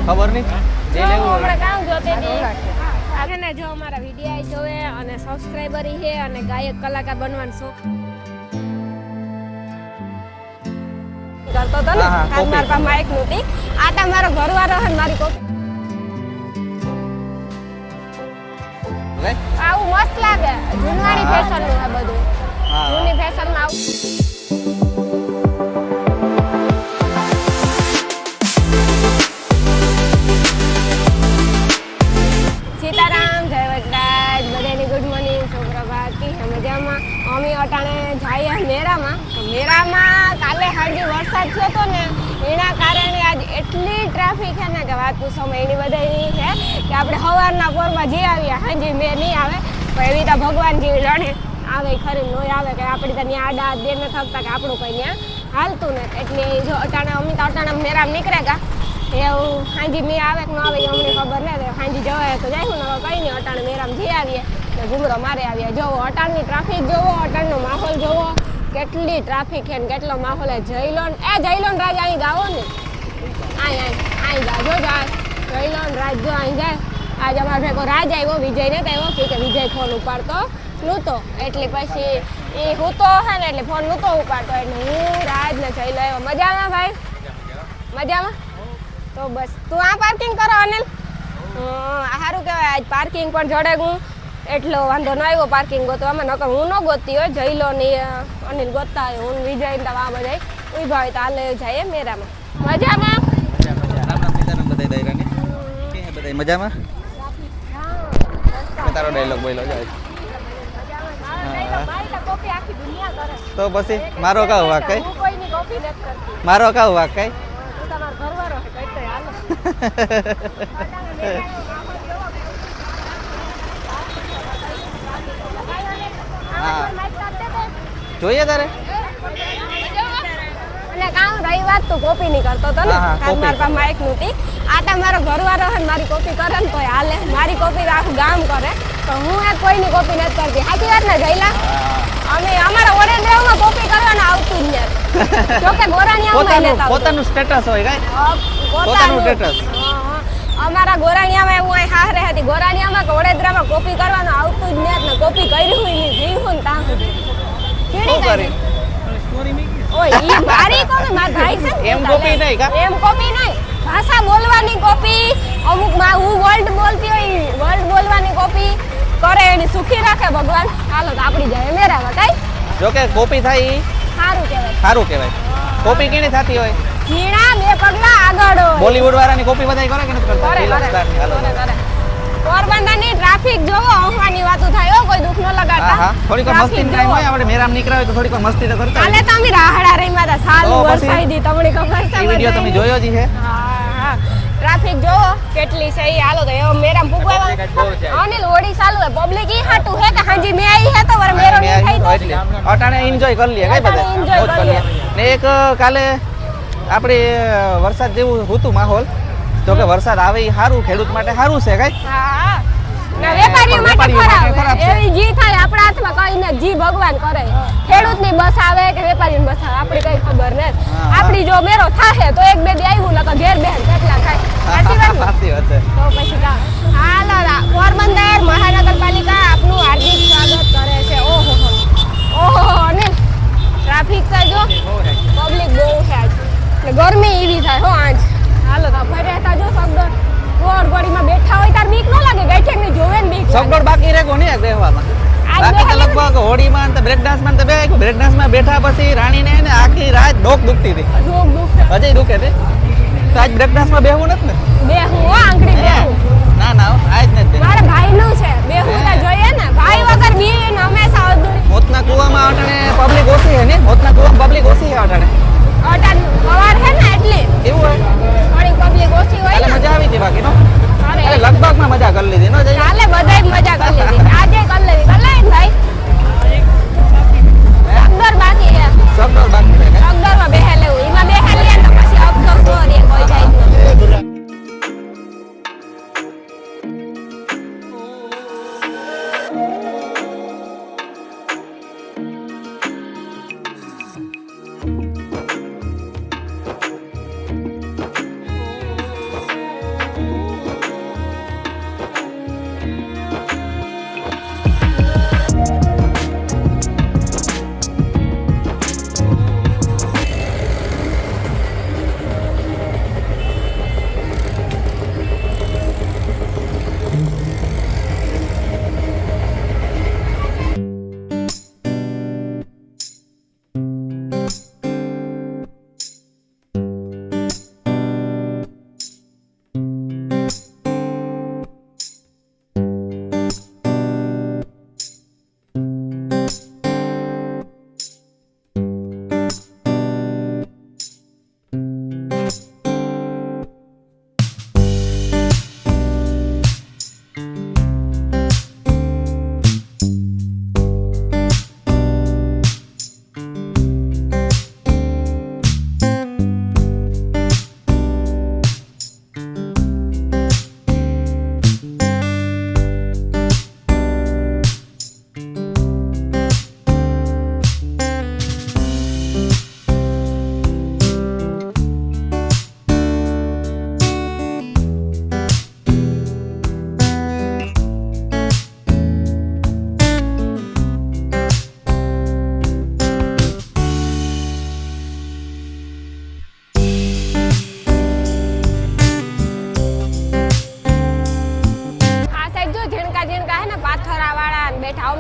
ખબર નહીં જે લેવું હોય. હમણાં કામ જોતી હતી આજે ને જો અમારા વિડીયો જોવે અને સબસ્ક્રાઇબર છે અને ગાયક કલાકાર બનવાનો શોખ કરતો હતો ને હા, આજ copy. મારા પાસે માઇક નહોતી આ તો મારો ઘરવાળો છે ને મારી કોપી લે. આવું મસ્ત લાગે જૂનવાણી હા. ફેશન નું આ બધું હા. જૂની ફેશન માં આવું સીતારામ જય વજરાજ બધાની ગુડ મોર્નિંગ છોકરા બાકી મજામાં અમે અટાણે જઈએ મેળામાં તો મેળામાં કાલે હાજી વરસાદ થયો હતો ને એના કારણે આજ એટલી ટ્રાફિક છે ને કે વાત પૂછો એની બધાની છે કે આપણે સવારના પોરમાં જઈ આવીએ હાજી મેં નહીં આવે પણ એવી તો ભગવાન જેવી રણે આવે ખરી નહીં આવે કે આપણે ત્યાં આડા દે ન થકતા કે આપણું કંઈ ત્યાં હાલતું ને એટલે જો અટાણે અમે તો અટાણે મેળામાં નીકળ્યા ગયા એવું હાંજી મેં આવે કે ન આવે એ અમને ખબર નહીં હાંજી જવાય તો જાય ને હવે કંઈ નહીં અટાણે મેળામાં જઈ આવીએ ને ઘૂમરો મારે આવીએ જોવો અટાણની ટ્રાફિક જોવો અટાણનો માહોલ જોવો કેટલી ટ્રાફિક છે ને કેટલો માહોલ છે જયલોન રાજ અહીં ગાવો ને અહીં ગાજો જયલોન રાજ જો અહીં જાય આજ અમારો ભેગો રાજ આવ્યો વિજય ને આવ્યો કે વિજય ફોન ઉપાડતો નહોતો એટલે પછી એ હું તો હે ને એટલે ફોન નહોતો ઉપાડતો એટલે હું રાજ ને જયલો આવ્યો મજામાં ભાઈ મજામાં તો બસ તું આ પાર્કિંગ કરો અનિલ સારું કહેવાય આજ પાર્કિંગ પણ જડે હું એટલો વાંધો ન આવ્યો પાર્કિંગ ગોતવા આમાં નકર હું ન ગોતતી હોય જઈલો ને અનિલ ગોતતા હોય હું વિજય ને આ બધા ઉભા હોય તો હાલે જાય મેરામાં મજામાં રામ રામ સીતારામ બધાય દાયરાને કે બધાય મજામાં તારો ડાયલોગ બોલ્યો જાય તો પછી મારો કાવ વાક કઈ મારો કાવ વાક કઈ જોઈએ તારે અને કામ રહી વાત તો કોપી નહીં કરતો તો ને હા, કાલ copy. મારા પાસે માઇક નહોતી આ તો મારો ઘરવાળો છે ને મારી કોપી કરે ને તોય હાલે મારી કોપી આખું ગામ કરે તો હું એક કોઈની કોપી નથી કરતી સાચી વાત ને જયલા અમે અમારા ઓરેન્દ્રામાં કોપી કરવાનું આવતું જ નથી જોકે ગોરાણીયામાં લેતા પોતાનું સ્ટેટસ હોય કઈ પોતાનું status. અમારા ગોરાણીયામાં એવું અહીં હારે હતી ગોરાણીયામાં કે વડોદરામાં કોપી કરવાનું આવતું જ નથી ને કોપી કર્યું હોય નહીં જીવું ને ત્યાં સુધી શું કરી ઓય ઈ મારી કોને માર ભાઈ છે ને એમ કોપી નહીં કા એમ કોપી નહીં ભાષા બોલવાની કોપી અમુક માં હું વર્લ્ડ બોલતી હોય વર્લ્ડ બોલવાની કોપી કરે એની સુખી રાખે ભગવાન હાલો તો આપડી જાય મેરામાં કઈ જો કે કોપી થાય ઈ સારું કહેવાય સારું કહેવાય કોપી કેની થતી હોય ઝીણા બે પગલા આગળ હોય બોલીવુડ વાળાની કોપી બધાય કરે કે નથી કરતા કરે ફિલ્મ સ્ટારની હાલો કરે પોરબંદરની ટ્રાફિક જોવો હંફવાની વાતો થાય હો કોઈ દુખ ન લગાડતા હા થોડીક મસ્તી ટાઈમ હોય આપણે મેરામ નીકળ્યા હોય તો થોડીક મસ્તી તો કરતા કાલે તો અમે રાહડા રહી માતા સાલ તો પછી વરસાઈ દી તમને ખબર છે એ વિડિયો તમે જોયો જ છે હા ટ્રાફિક જોવો કેટલી છે ઈ હાલો તો એવો મેરામ પૂગવા અનિલ ઓડી ચાલુ હે પબ્લિક ઈ હાટુ હે કે હાજી મે આઈ હે તો વર મેરો ની થઈ તો એટલે અટાણે એન્જોય કરી લઈએ કઈ બધા અટાણે enjoy મોજ કરી લઈએ ને એક કાલે આપણે વરસાદ જેવું હતું માહોલ તો કે વરસાદ આવે ઈ સારું ખેડૂત માટે સારું છે કઈ હા ના વેપારીઓ માટે વેપારીઓ માટે ખરાબ ખરાબ છે. એવી જી થાય આપણા હાથમાં કઈ ને જી ભગવાન કરે ખેડૂત ની બસ આવે કે વેપારી ની બસ આવે આપણી કઈ ખબર નથી હા. આપણી જો મેરો થાહે તો એક બે દી આવ્યું નકર ઘેર બેન કેટલા થાય સાચી વાત ને? સાચી વાત છે તો પછી કા હાલો પોરબંદર મહાનગરપાલિકા આપનું હાર્દિક સ્વાગત કરે છે ઓહો અનિલ ટ્રાફિક છે જો પબ્લિક બહુ છે આજ ને ગરમી એવી થાય હો આજ હાલો તો ફરી રહેતા જો સગડોળ ગોળગોળીમાં બેઠા હોય તાર બીક ન લાગે બેઠક ની જોવે ને બીક લાગે. સગડોળ બાકી રહે કોની એક બેહવામાં આજ બાકી તો બેહવાનું લગભગ હોળીમાં ને બ્રેક ડાન્સમાં તો બ્રેક ડાન્સમાં બેઠા પછી રાણીને ને આખી રાત ડોક દુખતી હતી ધૂપ ધૂપ હજી દુખે છે તો આજ બ્રેક ડાન્સમાં બેહવું નથી ને બેહું હો આંગળી બેહું ના ના આજ નથી મારા ભાઈનું છે બેહું તો જોઈએ ને ભાઈ વગર બીન હંમેશા અધૂરી મોતના કુવામાં અટાણે પબ્લિક ઓછી છે ને મોતના કુવામાં પબ્લિક ઓછી છે અટાણે અટાણ સવાર છે ને એટલે એવું હોય થોડી પબ્લિક ઓછી હોય કાલે ને મજા આવી હતી બાકી નો અરે કાલે લગભગમાં મજા કરી લીધી નો જઈ કાલે બધાય મજા કરી લીધી આજે કરી લેવી કરી ને ભાઈ સગદર બાકી છે સગડોળ બાકી છે સગદરમાં બેહે લેવું એમાં બેહે લે ને પછી અફસોસ ન રહે કોઈ જાય જ નહીં.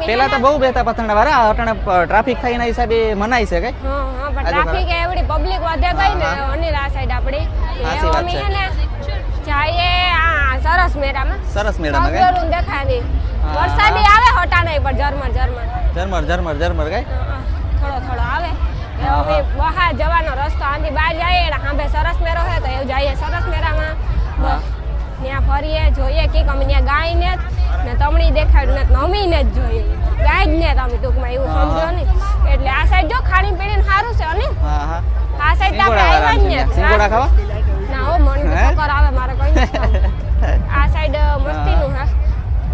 પેલા તો બહુ બેતા પથંડા વાળા અટાણે ટ્રાફિક થાય એના હિસાબે મનાય છે કઈ હા હા પણ ટ્રાફિક એવડી પબ્લિક વધે ગઈ ને અનિલ આ સાઈડ આપડી સાચી વાત અમે છે. હે ને જઈએ આ સરસ મેળામાં સરસ મેળામાં કઈ સગવડું દેખાડી વરસાદી આવે હટાણે પણ ઝરમર ઝરમર કઈ થોડો થોડો આવે એ અમે બહાર જવાનો રસ્તો આંધી બહાર જઈએ એટલે સાંભે સરસ મેળો છે તો એવું જઈએ સરસ મેળામાં હા. ત્યાં ફરીએ જોઈએ કે અમે ત્યાં ગાય ને ને તમણી દેખાડ્યું ને નમીને જ જોઈએ ગાય જ ને તમે ટૂંકમાં એવું સમજો ને એટલે આ સાઈડ જો ખાણી પીણી સારું છે ને હા હા આ સાઈડ તો આપણે આવ્યા જ ને સિંગોડા ખાવા ના હો મન ચક્કર આવે મારે કઈ નથી ખાવું. આ સાઈડ મસ્તીનું હે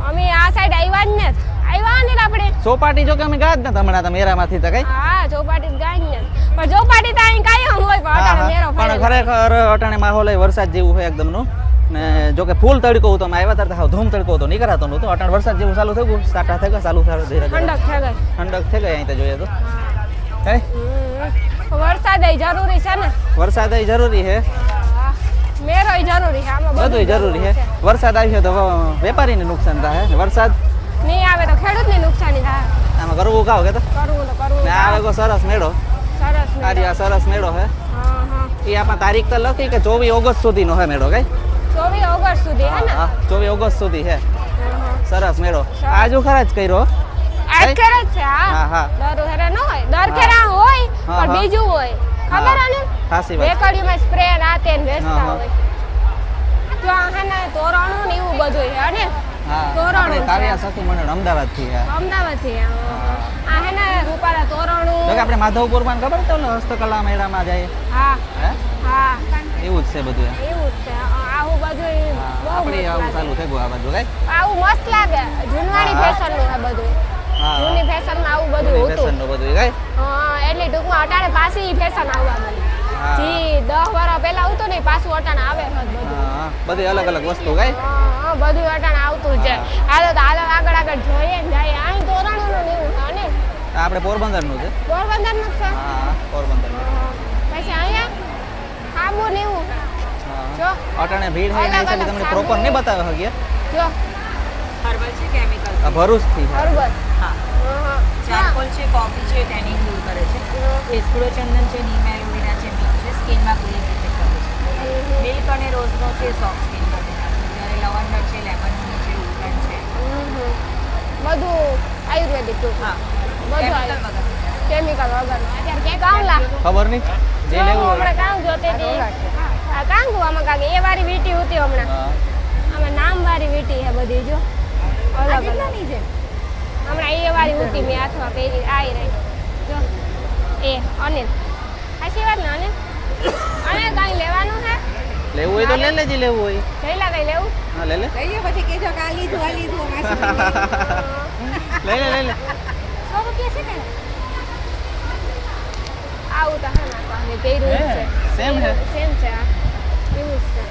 અમે આ સાઈડ આવ્યા જ ને આવ્યા ને આપણે ચોપાટી જો કે અમે ગયા જ ને હમણાં તમે મેરામાંથી તો કઈ હા ચોપાટી જ ગાય ને પણ ચોપાટી તો અહીં કાંઈ હોય પણ અટાણે મેરો પણ ખરેખર અટાણે માહોલ એ વરસાદ જેવું હોય એકદમ નું ને જો કે ફૂલ તડકો હતો અમે આવ્યા ત્યારે ધૂમ તડકો હતો નીકળાતો નહોતો અટાણે વરસાદ જેવું ચાલુ થઈ ગયું સ્ટાર્ટ થઈ ગયા ચાલુ થાય ધીરે ધીરે ઠંડક થઈ ગઈ ઠંડક થઈ ગઈ અહીં તો જોઈએ તો હા. હે વરસાદ એ જરૂરી છે ને વરસાદ એ જરૂરી છે હા. મેરો ય જરૂરી છે આમાં બધું જરૂરી છે વરસાદ આવ્યો તો વેપારીને નુકસાન થાય ને વરસાદ નહીં આવે તો ખેડૂતને નુકસાની થાય આમાં કરવું કાવ કે તો કરવું તો કરવું ને આવે કો સરસ મેળો સરસ મેળો. આજે આ સરસ મેળો હે હા હા એ આપણા તારીખ તો લખી કે 24 ઓગસ્ટ સુધીનો હે મેળો કઈ 24 ઓગસ્ટ સુધી હે ને હા 24 ઓગસ્ટ સુધી હે હા, સરસ મેળો આજુ ખરા જ કર્યો હા. આજ કરે જ છે હા, હા હા. દર હેરા ન હોય દર ખેરા હોય હા, પણ હા. બીજું હોય ખબર હે ને સાચી વાત વેકડીમાં સ્પ્રે ના તે ને વેચતા હા, હા. હોય જો આ હે ને તોરણું ને એવું બધું હે ને હા તોરણું આપણે છે. કાવ્યા સખી મંડળ અમદાવાદ થી હે અમદાવાદથી આ હે ને રૂપાલા તોરણું જો કે આપણે માધવપુર માં ખબર તો હસ્તકલા મેળામાં જાય હા હે હા એવું જ છે બધું હે. એવું જ છે આવું બધું હા, બહુ આપણે મસ્ત આવું લાગે. ચાલુ થઈ ગયું આ બધું કઈ આવું મસ્ત લાગે જૂનવાણી હા. ફેશન નું છે બધું હા જૂની ફેશન માં આવું બધું હતું ફેશન નું બધું કઈ હા એટલે ટૂંકમાં અટાણે પાછી ફેશન આવવા મળી હા. જી 10 વર્ષ પહેલા આવતું ને પાછું અટાણે આવે છે બધું હા બધી અલગ અલગ વસ્તુ કઈ હા બધું અટાણે આવતું છે હાલો તો હાલો આગળ આગળ જોઈએ ને જાય અહીં તોરણું નું એવું છે ને આપણે પોરબંદર નું છે પોરબંદર નું છે હા પોરબંદર નું પછી અહીંયા આબુ ને એવું છે જો અટાણે ભીડ હોય એના હિસાબે તમને પ્રોપર નહીં બતાવે હગીએ જો હર્બલ છે કેમિકલ આ ભરૂચ થી છે બરોબર હા હા ચારકોલ છે કોફી છે ટેનિંગ દૂર કરે છે એસ્કુડો ચંદન છે નીમ એલોવેરા છે મીઠ છે સ્કિનમાં કુલિંગ ઇફેક્ટ કરે છે મિલ્ક અને રોઝનો છે સોફ્ટ સ્કિન માટે જ્યારે લવંડર છે લેમન છે ઉલગન છે બધું આયુર્વેદિક ટૂંક હા બધું કેમિકલ વગર કેમિકલ વગર અત્યારે કે કાંગલા ખબર નહીં જે લેવું હોય હમણાં કાંગ જોતી હતી આ કાંગુ આમાં કાંગ એ વાળી વીટી હતી હમણાં હા. આમાં નામ વાળી વીટી છે બધી જો અલગ અલગ છે હમણાં એ વાળી વીટી મેં હાથમાં પહેરી આવી રહી જો એ અનિલ સાચી વાત ને અનિલ અનિલ કાંઈ લેવાનું છે લેવું હોય તો લે લેજે લેવું હોય જઈલા કઈ લેવું હા લે લે લઈએ પછી કેજો કે આ લીધું લઈ લે લઈ લે 100 રૂપિયા છે ને આવું તો હે ના પાસે પહેર્યું જ છે સેમ હે સેમ છે આ એવું જ છે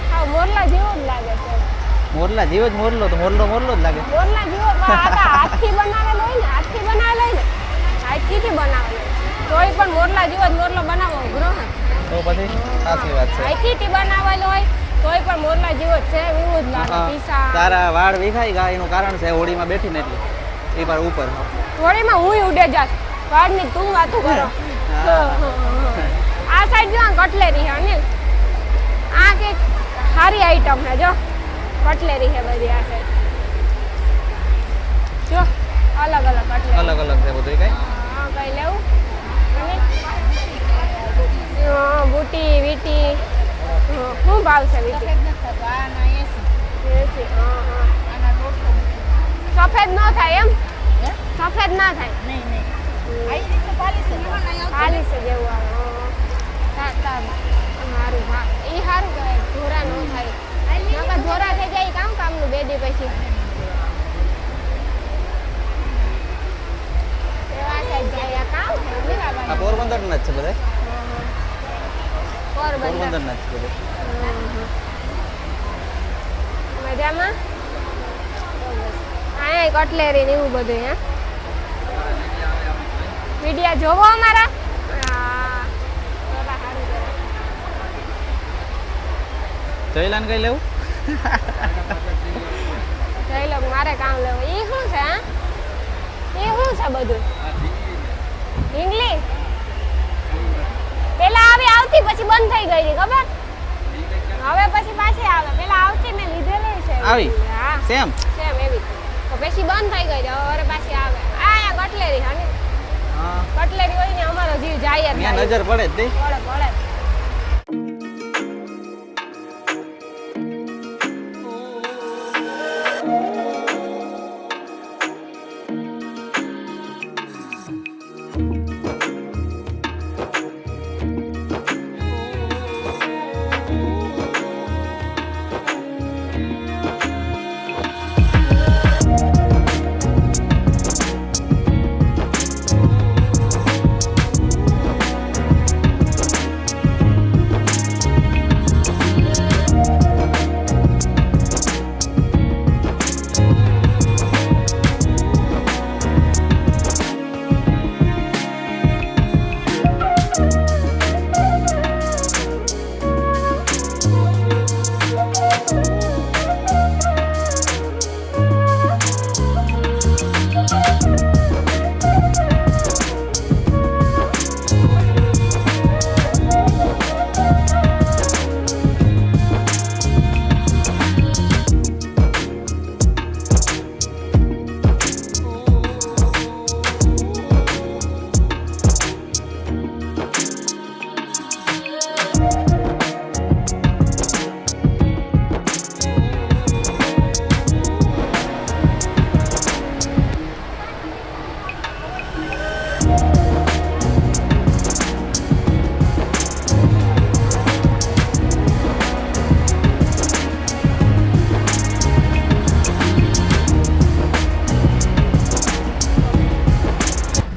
હા મોરલા જેવો જ લાગે છે મોરલા જીવ જ મોરલો તો મોરલો જ લાગે મોરલા જેવો પણ આ તો હાથથી બનાવેલો હોય ને હાથથી બનાવેલો હોય ને હાથથી બનાવેલો તોય પણ મોરલા જેવો જ મોરલો બનાવવો અઘરો હે તો પછી સાચી વાત છે હાથથી બનાવેલો હોય તોય પણ મોરલા જેવો જ છે એવું જ લાગે હા. પીસા તારા વાળ વિખાઈ ગયા એનું કારણ છે હોળીમાં બેઠી ને એટલે એ પર ઉપર થોડીમાં હું ઉડે જાત વાળની તું વાતું કરો આ સાઈડ જો કટલેરી હે ને આ કે સારી આઈટમ હે જો કટલેરી હે બધી આ સાઈડ જો અલગ અલગ કટલેરી અલગ અલગ છે બધું કઈ હા કઈ લેવું અને બુટી વીટી શું ભાવ છે વીટી 80, હા હા સફેદ ન થાય એમ સફેદ ના થાય ચાલીસ જ એવું આવે સારું એ સારું કહેવાય ધોરા ન થાય નકર ધોરા થઈ જાય કામ કામનું બે દી પછી એવા સાઈડ જાય આ કામ છે ને આ બાબા પોરબંદર ના જ છે બધા પોરબંદર પોરબંદર ના જ છે બધા મજામાં અહીંયા કટલેરી ને એવું બધું હે વિડિયા જોવો અમારા હા બાબા સારું કહેવાય. જયલાન કઈ લેવું જઈ લો મારે કામ લેવું. ઈ શું છે? હા ઈ શું છે બધું? ઢીંગલી પેલા આવતી પછી બંધ થઈ ગઈ હતી ખબર? હવે પછી પાછી આવે. પેલા આવતી મેં લીધેલી છે. આવી? હા સેમ એવી. તો પછી બંધ થઈ ગઈ છે. હવે પાછી આવે. આ કટલેરી હાની હા કટલેરી હોય ને અમારો જીવ જાય જ ત્યાં નજર પડે જ નહીં. પડે પડે.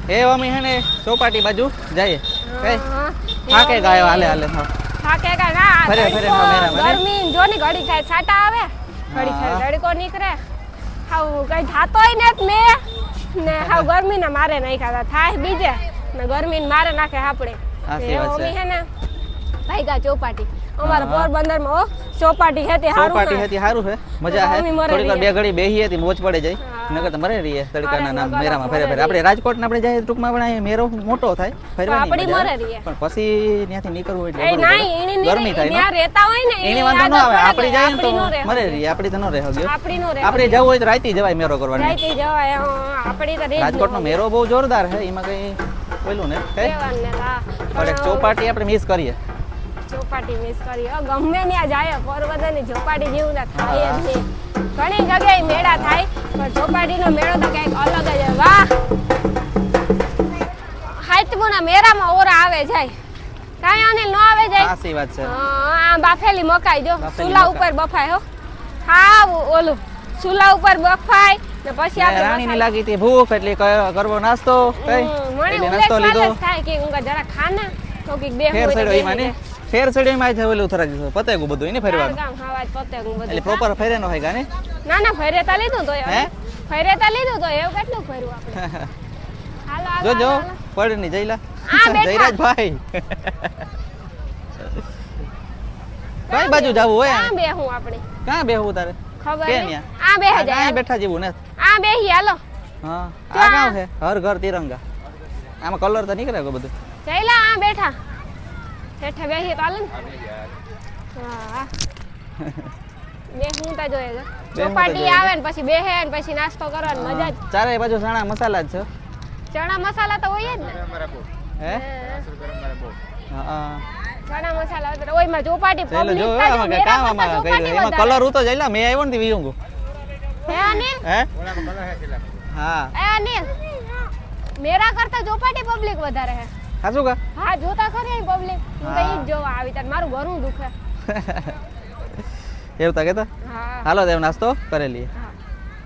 એ મમ્મી હે ને ચોપાટી બાજુ જઈએ કઈ હા, થાકે ગાયો હાલે હાલે થાવ થાકે કા ના ફરે ફરે હા મેરા મને ગરમી જો ને ઘડી થાય છાટા આવે ઘડી થાય હા. તડકો નીકળે હાવ કઈ થાતોય ને મે ને હાવ ગરમી ને મારે નહીં ખાતા થાય બીજે ને ગરમી ને મારે નાખે આપણે સાચી વાત છે. મમ્મી હે ને ભાઈગા ચોપાટી અમારા હા. પોરબંદર માં ચોપાટી હતી હારું ચોપાટી હતી સારું છે મજા હે મમ્મી મરે થોડીક વાર રહીએ. બે ઘડી બેહીએ હતી મોજ પડે જાય હા. નકર તો મરે રહીએ તડકાના નામ નકર મેરામાં મરે ફરે ફરે રહીએ. આપણે રાજકોટ ને આપણે જાય ટૂંકમાં પણ અહીંયા મેરો મોટો થાય ફરવાની આપણી મજા મરે આવે. રહીએ. પણ પછી ત્યાંથી નીકળવું એટલે એ અઘરું નહીં પડે. એની ગરમી થાય ત્યાં રહેતા હોય ને એની વાંધો ન આવે આપણે જાય ને તો આપણી નો રહે મરે રહીએ આપણી તો ન રહે હગ્યો આપણી નો રહે આપણે જવું હોય તો રાતે જવાય મેરો કરવાની જાઈતી જવાય આપણી તો રેજ રાજકોટનો મેરો બહુ જોરદાર છે એમાં કઈ બોલું ને કઈ રહેવાનું ને હા પણ એક ચોપાટી આપણે મિસ કરીએ ચોપાટી મિસ કરી ગમે ત્યાં જાય પોરબંદર ની ચોપાટી જેવું ના થાય જ નહીં ઘણી જગ્યાએ મેળા થાય પણ ચોપાટીનો મેળો તો કંઈક અલગ જ હોય. વાહ હાઈતમુના મેળામાં ઓરા આવે જાય કાંઈ આને ન આવે જાય સાચી વાત છે આ બાફેલી મકાઈ જો બાફેલી ચૂલા મકાઈ. ઉપર બફાય હો હા ઓલું ચૂલા ઉપર બફાય ને પછી આપણે રાણીની લાગી હતી ભૂખ એટલે કરવો નાસ્તો કઈ મને એટલે ઉલ્લેખ નાસ્તો લીધો સ્વાદ જ થાય કે ઊંઘા જરા ખાના તો કે બે ફેર સડ્યો એમાં ને ફેર સડ્યો એમાં જ ઓલું થોડાક પતેગું બધું એને ફરવાનું ગામ ખાવા જ પતે હું એટલે બધું પ્રોપર ફેરે નો હોય ગાને ના ના ફરેતા લીધું તો હે? ફરેતા લીધું તો એવું કેટલું ફર્યું આપણે હાલો હાલો, જોજો હાલો, પડ ની જઈલા આ બેઠા. જયરાજભાઈ કઈ બાજુ જાવું હોય હાલો. આ બેહું આપણે ક્યાં બેહવું તારે ખબર કે નહીં. ન્યા? આ બેહે આ જાય કાંઈ બેઠા જેવું ને આ બેહી હાલો હા આ ક્યાં? કામ છે હર ઘર તિરંગા આમાં કલર તો નીકળે કે બધું જઈલા આ બેઠા હેઠે બેહી તો હાલે ને હા બેહું તા જોઈએ છે બેહું તા ચોપાટી જોઈએ આવે ને પછી બેહે ને પછી નાસ્તો કરવાની મજા જ ચારે બાજુ ચણા મસાલા જ છે ચણા મસાલા તો હોય જ ને હે હા. હા ચણા મસાલા હોય તો ઓયમાં ચોપાટી ચાલો જો પબ્લિક આમાં કઈ કામ આમાં કર્યું એમાં કલર ઉતો જઈલા મેં આવ્યો ને તે વિયુંગુ હે અનિલ હે હા એ અનિલ મેરા કરતા ચોપાટી પબ્લિક વધારે હે સાચું કા હા જોતા ખરી પબ્લિક હું તો ઈ જ જોવા આવી તાર મારું ઘરું દુખે એવું તા કેતા હા હાલો દેવ નાસ્તો કરી લઈએ હા.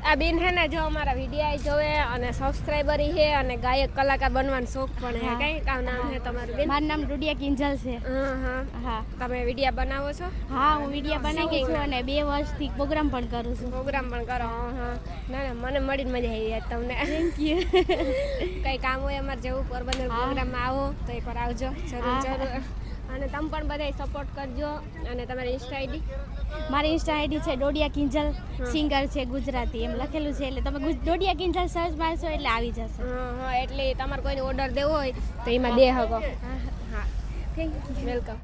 આ બેન હે ને જો અમારા વિડીયો જોવે અને સબસ્ક્રાઇબરી હે અને ગાયક કલાકાર બનવાનો શોખ પણ હે કઈ કામ નામ હે તમારું બેન મારું નામ રૂડિયા કિંજલ છે હા હા હા તમે વિડીયો બનાવો છો હા હું વિડીયો બનાવું છું અને 2 વર્ષથી પ્રોગ્રામ પણ કરું છું પ્રોગ્રામ પણ કરો હા ના ના મને મળીને મજા આવી જાય તમને થેન્ક યુ કઈ કામ હોય અમારે જવું પોરબંદર પ્રોગ્રામમાં આવો તો એકવાર આવજો જરૂર હા. જરૂર અને તમે પણ બધાય સપોર્ટ કરજો. અને તમારી ઇન્સ્ટા આઈડી? મારી ઇન્સ્ટા આઈડી છે ડોડિયા કિંજલ, સિંગર છે ગુજરાતી એમ લખેલું છે, એટલે તમે ડોડિયા કિંજલ સર્ચ મારશો એટલે આવી જશે. હા, એટલે તમારે કોઈને ઓર્ડર દેવો હોય તો એમાં દે શકો. હા, થેન્ક યુ, વેલકમ.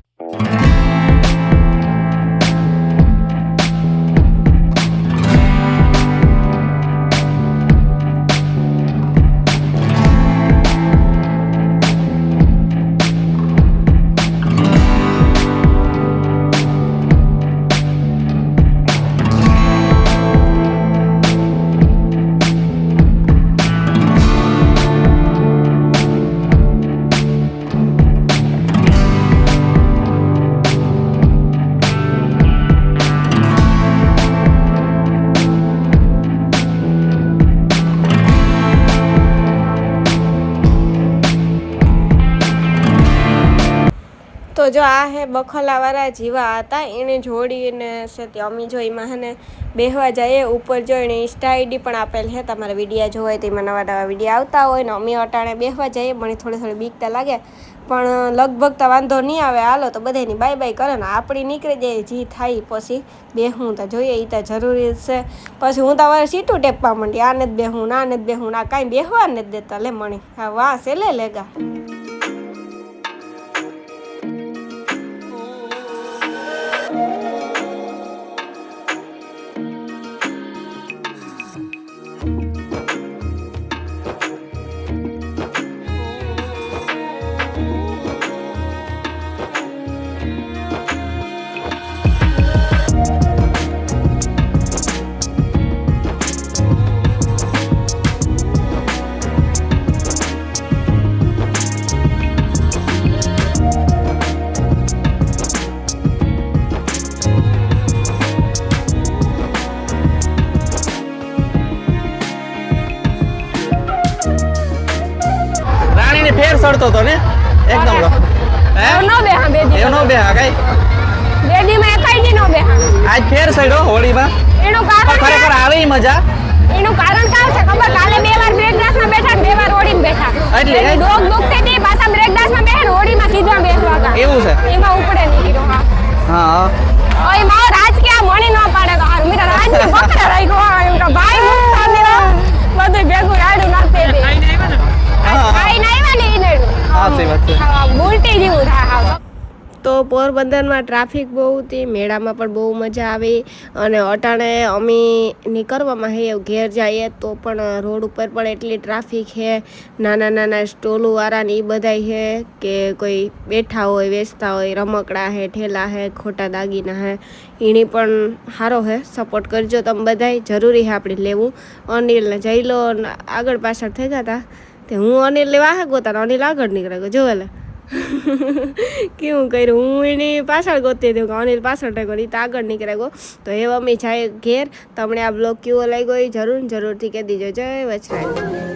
તો જો આ હે બખલાવાળા જીવા હતા, એણે જોડીને છે તે અમી જો એમાં હે ને બેહવા જાય ઉપર જો એણે ઇન્સ્ટા આઈડી પણ આપેલ છે. તમારે વિડીયા જોવા હોય તો એમાં નવા નવા વિડીયા આવતા હોય ને અમી અટાણે બેહવા જઈએ. મને થોડી થોડી બીકતા લાગે પણ લગભગ તો વાંધો નહીં આવે. હાલો તો બધાની બાય બાય કરે ને આપણી નીકળી જાય જી થાય પછી બેહું તો જોઈએ એ તો જરૂરી છે. પછી હું તો હવે સીટું ટેપવા માંડી, આ નથી બેહું ના નથી બેહું ના કાંઈ બેહવા નથી દેતા. લે મણી હા વાહ છે લે લેગા. ફેર સડતો તો ને એકદમ નો બેહા બેદી એનો બે હા કઈ બેદીમાં એકાઈ દી નો બેહા. આજ ફેર સડ્યો હોળીમાં. એનું કારણ ખરેખર આવે ઈ મજા. એનું કારણ કાવ છે ખબર? કાલે 2 વાર બ્રેક ડાન્સમાં બેઠા ને 2 વાર હોળીમાં બેઠા. એટલે ડોગ દુખતી હતી પાછા બ્રેક ડાન્સમાં બેહે ને હોળીમાં સીધા બેસવા હતા. એવું છે એમાં ઉપડે નહીં કીધું. હા ઓય મારો રાજ કે આ મણી ન પાડે તો હારું મેરા રાજ ને પકડે રાખ્યો. એમ કે ભાઈ મુક્તા મેરા બધું ભેગું રાડું નાખતે દે. ખાઈ ના આવ્યા ને ઈને. હા સહી વાત છે. બોલતી જેવું થાય હા. તો પોરબંદરમાં ટ્રાફિક બહુ હતી, મેળામાં પણ બહુ મજા આવી. અને અટાણે અમે નીકળવામાં હે ઘેર જઈએ તો પણ રોડ ઉપર પણ એટલી ટ્રાફિક છે. નાના નાના સ્ટોલોવાળા ને એ બધાય છે કે કોઈ બેઠા હોય વેચતા હોય, રમકડા હે, ઠેલા હે, ખોટા દાગીના હે. એની પણ સારો હે, સપોર્ટ કરજો તમે બધાય. જરૂરી છે આપણે લેવું. અનિલને જઈ લો આગળ પાછળ થઈ ગયા હતા તે હું અનિલ લેવા હે ગોતા, અનિલ આગળ નીકળે ગયો જોવે કેવું કર્યું. હું એની પાછળ ગોતી હતી, અનિલ પાછળ ટેકો તો આગળ નીકળે ગયો. તો એ મમ્મી જાય ઘેર. તમને આ બ્લોગ કેવો લાગ્યો એ જરૂરથી કહી દીજો. જય વચરાજ.